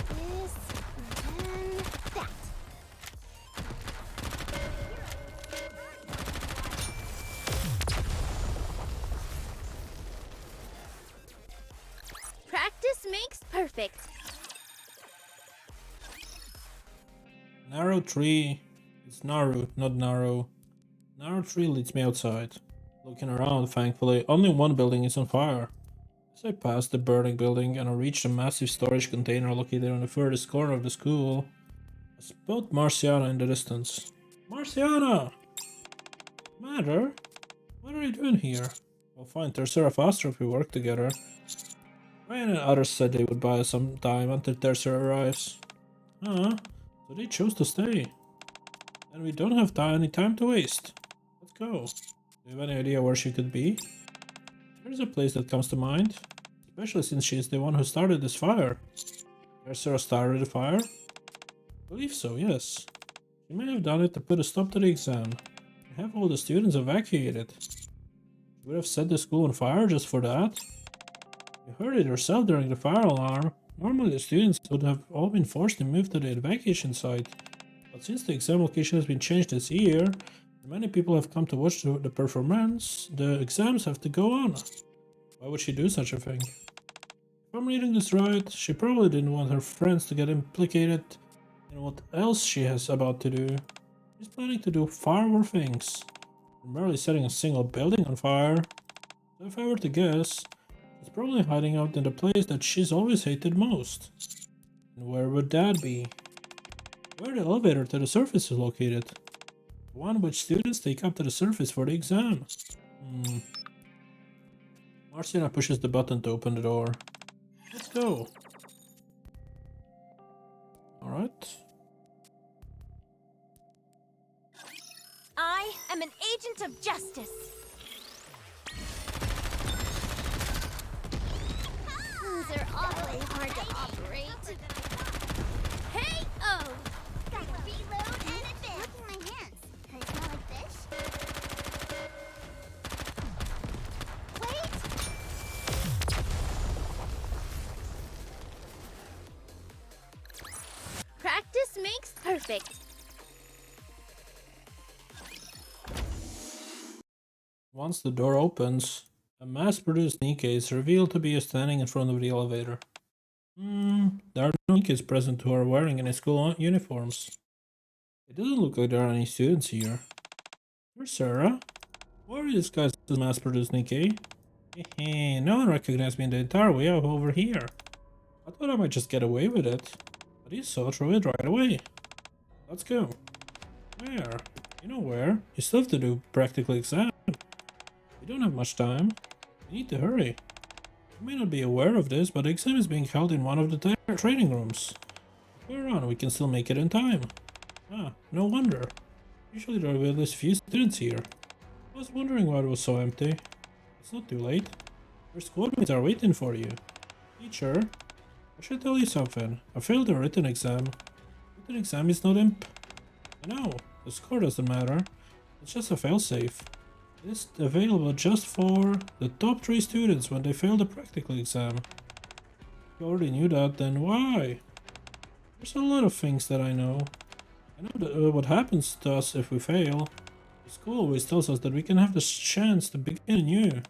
This, and then that. Practice makes perfect. Narrow 3. It's Naru, not Narrow. Narrow 3 leads me outside. Looking around, thankfully, only one building is on fire. As I pass the burning building and I reach a massive storage container located on the furthest corner of the school, I spot Marciana in the distance. Marciana! Matter? What are you doing here? We'll find Tercera faster if we work together. Ryan and others said they would buy us some time until Tercera arrives. Huh? So they chose to stay. And we don't have any time to waste. Let's go. Do you have any idea where she could be? There's a place that comes to mind. Especially since she is the one who started this fire. Tercera started the fire? I believe so, yes. She may have done it to put a stop to the exam. And have all the students evacuated. She would have set the school on fire just for that? You heard it yourself during the fire alarm. Normally the students would have all been forced to move to the evacuation site. But since the exam location has been changed this year, and many people have come to watch the performance, the exams have to go on. Why would she do such a thing? If I'm reading this right, she probably didn't want her friends to get implicated in what else she has about to do. She's planning to do far worse things than merely setting a single building on fire. So if I were to guess, she's probably hiding out in the place that she's always hated most. And where would that be? Where the elevator to the surface is located. The one which students take up to the surface for the exam. Marciana pushes the button to open the door. Let's go. Alright. I am an agent of justice. These are awfully hard to operate. Hey, oh! Gotta reload and advance. Look at my hands. Can I smell like fish? Wait! Practice makes perfect. Once the door opens, a mass-produced Nikke is revealed to be standing in front of the elevator. There are no Nikkes present who are wearing any school uniforms. It doesn't look like there are any students here. You're Sarah? Why are you disguised as mass-produced Nikke? Hehe, no one recognized me in the entire way up over here. I thought I might just get away with it, but you saw through it right away. Let's go. Where? You know where? You still have to do practical exam. We don't have much time. We need to hurry. You may not be aware of this, but the exam is being held in one of the training rooms. If we're on, we can still make it in time. Ah, no wonder. Usually there are at least few students here. I was wondering why it was so empty. It's not too late. Your squadmates are waiting for you. Teacher, I should tell you something. I failed the written exam. Written exam is not imp. I know, the score doesn't matter. It's just a failsafe. It's available just for the top 3 students when they fail the practical exam. If you already knew that, then why? There's a lot of things that I know. I know that, what happens to us if we fail. The school always tells us that we can have the chance to begin anew.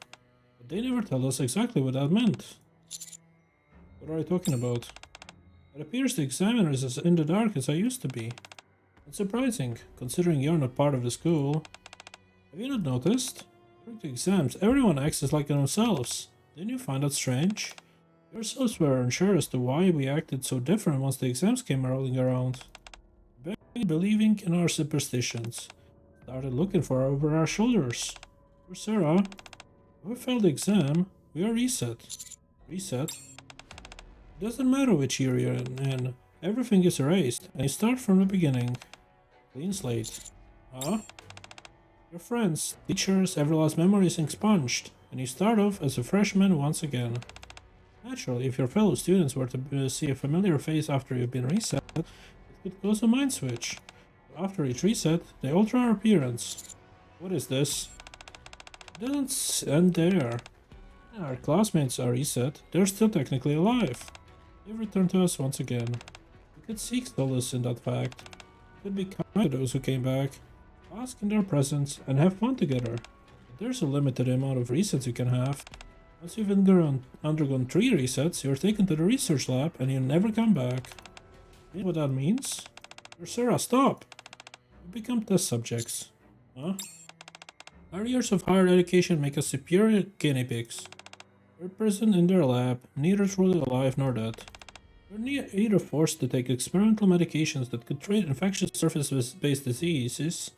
But they never tell us exactly what that meant. What are you talking about? It appears the examiner is as in the dark as I used to be. It's surprising, considering you're not part of the school. Have you not noticed? During the exams, everyone acts like themselves. Didn't you find that strange? Yourselves were unsure as to why we acted so different once the exams came rolling around. Began believing in our superstitions. Started looking for over our shoulders. For Sarah, if we failed the exam, we are reset. Reset? It doesn't matter which year you're in, everything is erased, and you start from the beginning. Clean slate. Huh? Your friends, teachers, every last memory is expunged, and you start off as a freshman once again. Naturally, if your fellow students were to see a familiar face after you've been reset, it could cause a mind switch. After each reset, they alter our appearance. What is this? It doesn't end there. When our classmates are reset, they're still technically alive. They've returned to us once again. We could seek solace in that fact. We could be kind to those who came back, bask in their presence, and have fun together. But there's a limited amount of resets you can have. Once you've undergone 3 resets, you're taken to the research lab and you never come back. You know what that means? Sarah, stop! You become test subjects. Huh? Our years of higher education make us superior guinea pigs. We're present in their lab, neither truly alive nor dead. We're either forced to take experimental medications that could treat infectious surface-based diseases,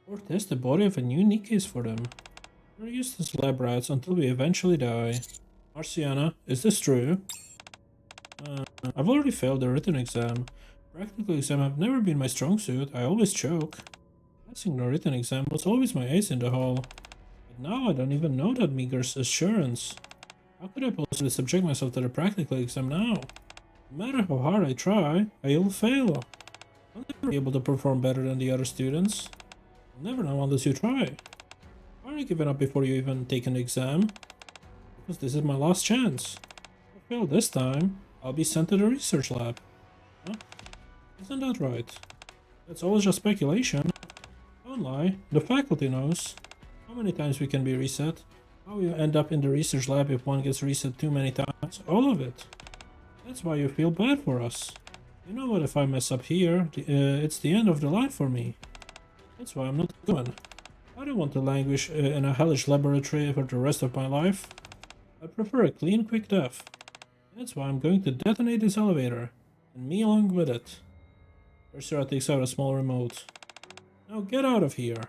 or test the body of a new Nikkes for them. We're used as lab rats until we eventually die. Marciana, is this true? I've already failed the written exam. Practical exam have never been my strong suit, I always choke. Passing the written exam was always my ace in the hole. But now I don't even know that meager assurance. How could I possibly subject myself to the practical exam now? No matter how hard I try, I'll fail. I'll never be able to perform better than the other students. You'll never know unless you try. Why are you giving up before you even take an exam? Because this is my last chance. If I fail this time, I'll be sent to the research lab. Huh? Isn't that right? That's always just speculation. Don't lie, the faculty knows. How many times we can be reset? How you end up in the research lab if one gets reset too many times? All of it. That's why you feel bad for us. You know what, if I mess up here, it's the end of the line for me. That's why I'm not going. I don't want to languish in a hellish laboratory for the rest of my life. I prefer a clean, quick death. That's why I'm going to detonate this elevator, and me along with it. Ursula takes out a small remote. Now get out of here.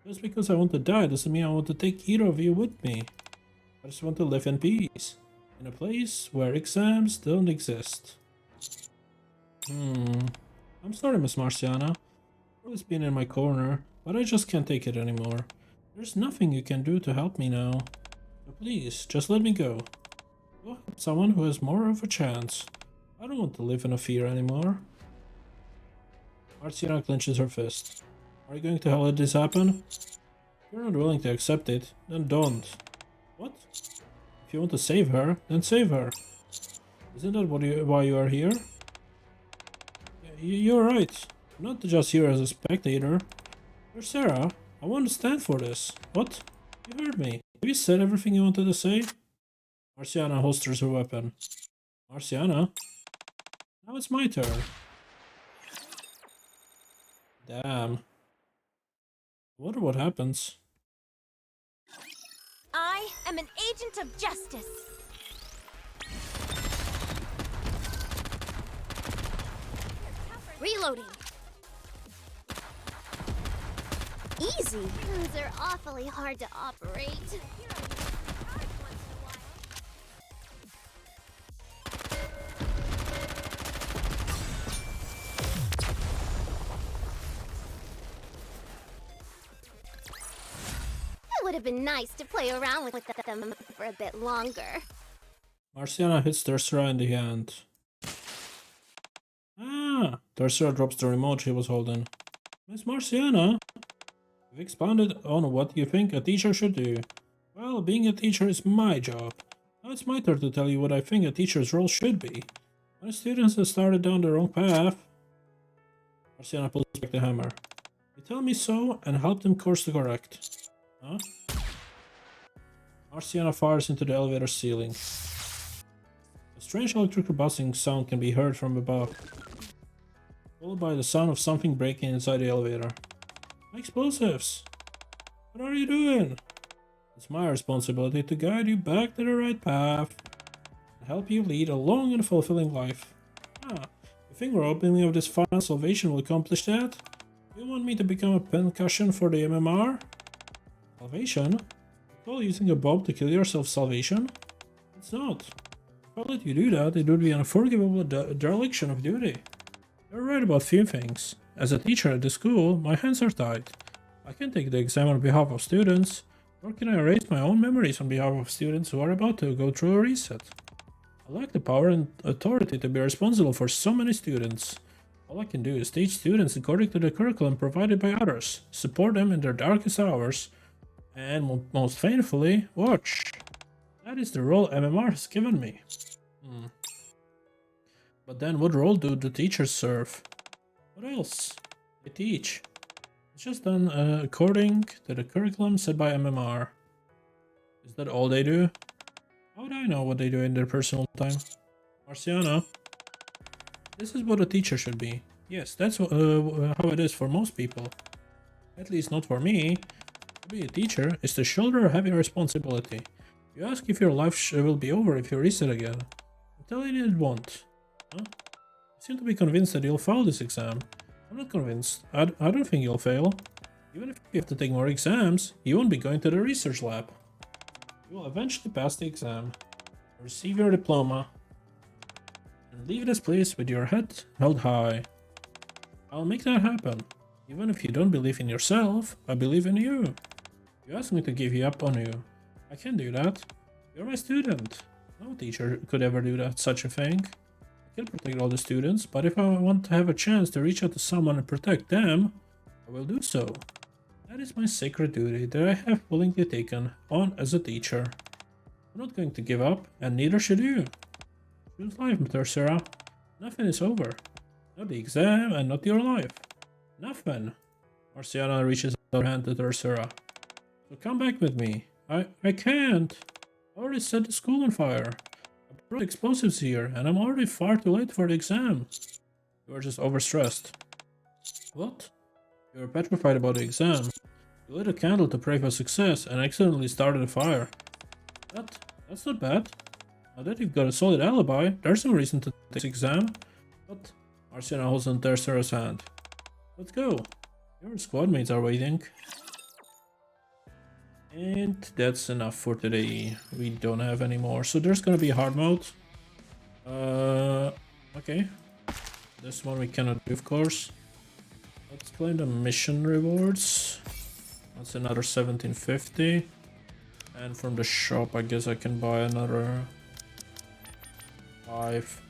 Just because I want to die doesn't mean I want to take either of you with me. I just want to live in peace, in a place where exams don't exist. I'm sorry, Miss Marciana. You've always been in my corner, but I just can't take it anymore. There's nothing you can do to help me now. So please, just let me go. Go help someone who has more of a chance. I don't want to live in a fear anymore. Marciana clenches her fist. Are you going to let this happen? If you're not willing to accept it, then don't. What? If you want to save her, then save her. Isn't that why you are here? You're right. I'm not just here as a spectator. You're Sarah. I want to stand for this. What? You heard me. Have you said everything you wanted to say? Marciana holsters her weapon. Marciana? Now it's my turn. Damn. I wonder what happens. I am an agent of justice. Reloading. Easy. Those are awfully hard to operate. It would have been nice to play around with them for a bit longer. Marciana hits Tercera in the hand. Ah! Tercera drops the remote she was holding. Miss Marciana, you've expounded on what you think a teacher should do. Well, being a teacher is my job. Now it's my turn to tell you what I think a teacher's role should be. When students have started down the wrong path... Marciana pulls back the hammer. You tell me so and help them course to correct. Huh? Marciana fires into the elevator ceiling. A strange electrical buzzing sound can be heard from above, followed by the sound of something breaking inside the elevator. Explosives! What are you doing? It's my responsibility to guide you back to the right path and help you lead a long and fulfilling life. Ah, you think our opening of this final salvation will accomplish that? You want me to become a pincushion for the MMR? Salvation? You call using a bomb to kill yourself salvation? It's not. If I let you do that, it would be an unforgivable dereliction of duty. You're right about few things. As a teacher at the school, my hands are tied. I can take the exam on behalf of students, nor can I erase my own memories on behalf of students who are about to go through a reset. I lack the power and authority to be responsible for so many students. All I can do is teach students according to the curriculum provided by others, support them in their darkest hours, and most painfully, watch. That is the role MMR has given me. But then what role do the teachers serve? What else? They teach. It's just done according to the curriculum set by MMR. Is that all they do? How would I know what they do in their personal time? Marciana? This is what a teacher should be. Yes, that's how it is for most people. At least not for me. To be a teacher is to shoulder a heavy responsibility. You ask if your life will be over if you reset again. I'm telling you it won't. Huh? You seem to be convinced that you'll fail this exam. I'm not convinced. I don't think you'll fail. Even if you have to take more exams, you won't be going to the research lab. You will eventually pass the exam, receive your diploma, and leave this place with your head held high. I'll make that happen. Even if you don't believe in yourself, I believe in you. You asked me to give you up on you. I can't do that. You're my student. No teacher could ever do that, such a thing. I can protect all the students, but if I want to have a chance to reach out to someone and protect them, I will do so. That is my sacred duty that I have willingly taken on as a teacher. I'm not going to give up, and neither should you. Choose life, Tercera. Nothing is over. Not the exam, and not your life. Nothing. Marciana reaches out her hand to Tercera. So come back with me. I can't. I already set the school on fire. I brought explosives here, and I'm already far too late for the exam. You are just overstressed. What? You were petrified about the exam. You lit a candle to pray for success and accidentally started a fire. That's not bad. Now that you've got a solid alibi, there's no reason to take this exam. But Marciana holds on Tercera's hand. Let's go. Your squad mates are waiting. And that's enough for today. We don't have any more. So there's gonna be hard mode. Okay. This one we cannot do, of course. Let's claim the mission rewards. That's another 1750. And from the shop, I guess I can buy another 5.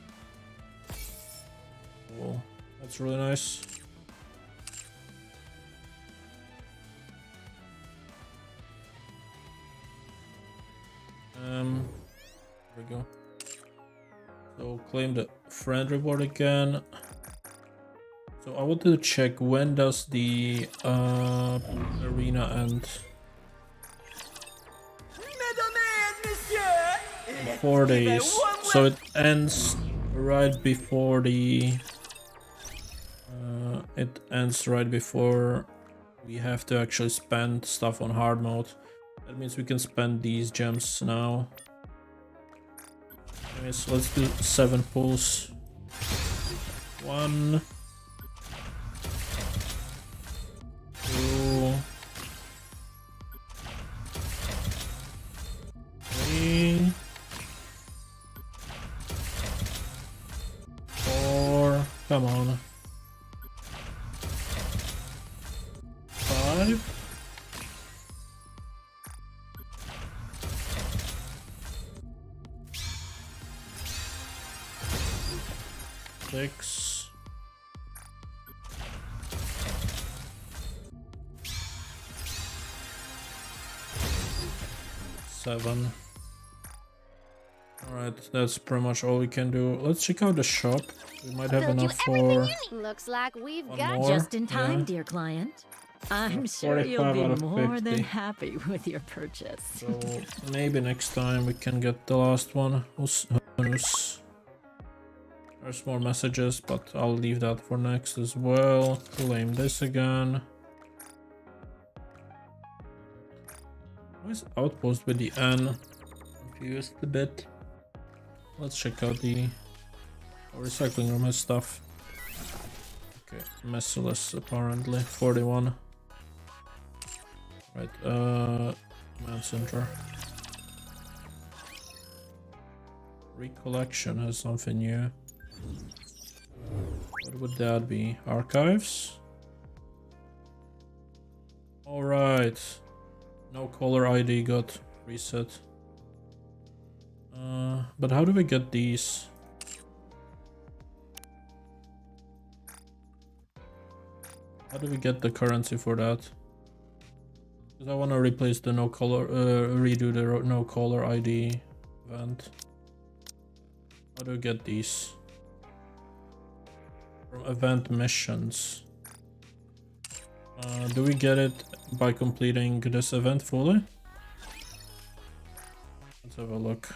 Cool. That's really nice. There we go. So claim the friend reward again. So I wanted to check when does the arena end? 4 days. So it ends right before the we have to actually spend stuff on hard mode. That means we can spend these gems now. Anyways, let's do 7 pulls. 1, 2, 3, 4, come on. 5. 6. 7. Alright, that's pretty much all we can do. Let's check out the shop. We might have enough for Looks like we've one got more. just in time, Yeah. dear client. I'm sure you'll 45 be out of more 50. than happy with your purchase. So maybe next time we can get the last one. Who knows? There's more messages, but I'll leave that for next as well. Claim this again. Why is outpost with the N? Confused a bit. Let's check out the recycling room has stuff. Okay, merciless apparently. 41. Right, command center. Recollection has something new. What would that be? Archives? Alright. No caller ID got reset. But how do we get these? How do we get the currency for that? Because I want to replace the no caller, redo the no caller ID event. How do we get these? From event missions. Do we get it by completing this event fully? Let's have a look.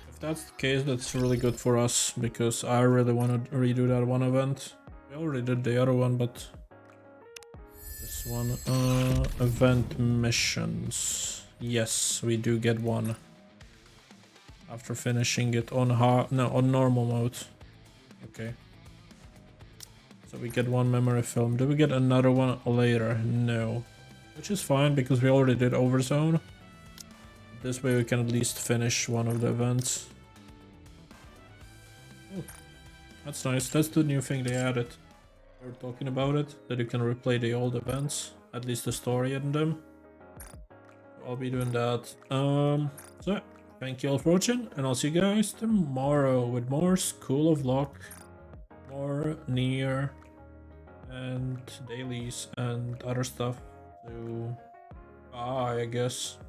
If that's the case, that's really good for us, because I really want to redo that one event. We already did the other one, but this one, event missions. Yes, we do get one after finishing it on on normal mode. Okay. So we get one memory film. Do we get another one later? No. Which is fine, because we already did Overzone. This way we can at least finish one of the events. Oh, that's nice. That's the new thing they added. We were talking about it, that you can replay the old events. At least the story in them. I'll be doing that. So, thank you all for watching, and I'll see you guys tomorrow with more School of Lock, more Nier, and dailies and other stuff. So bye, I guess.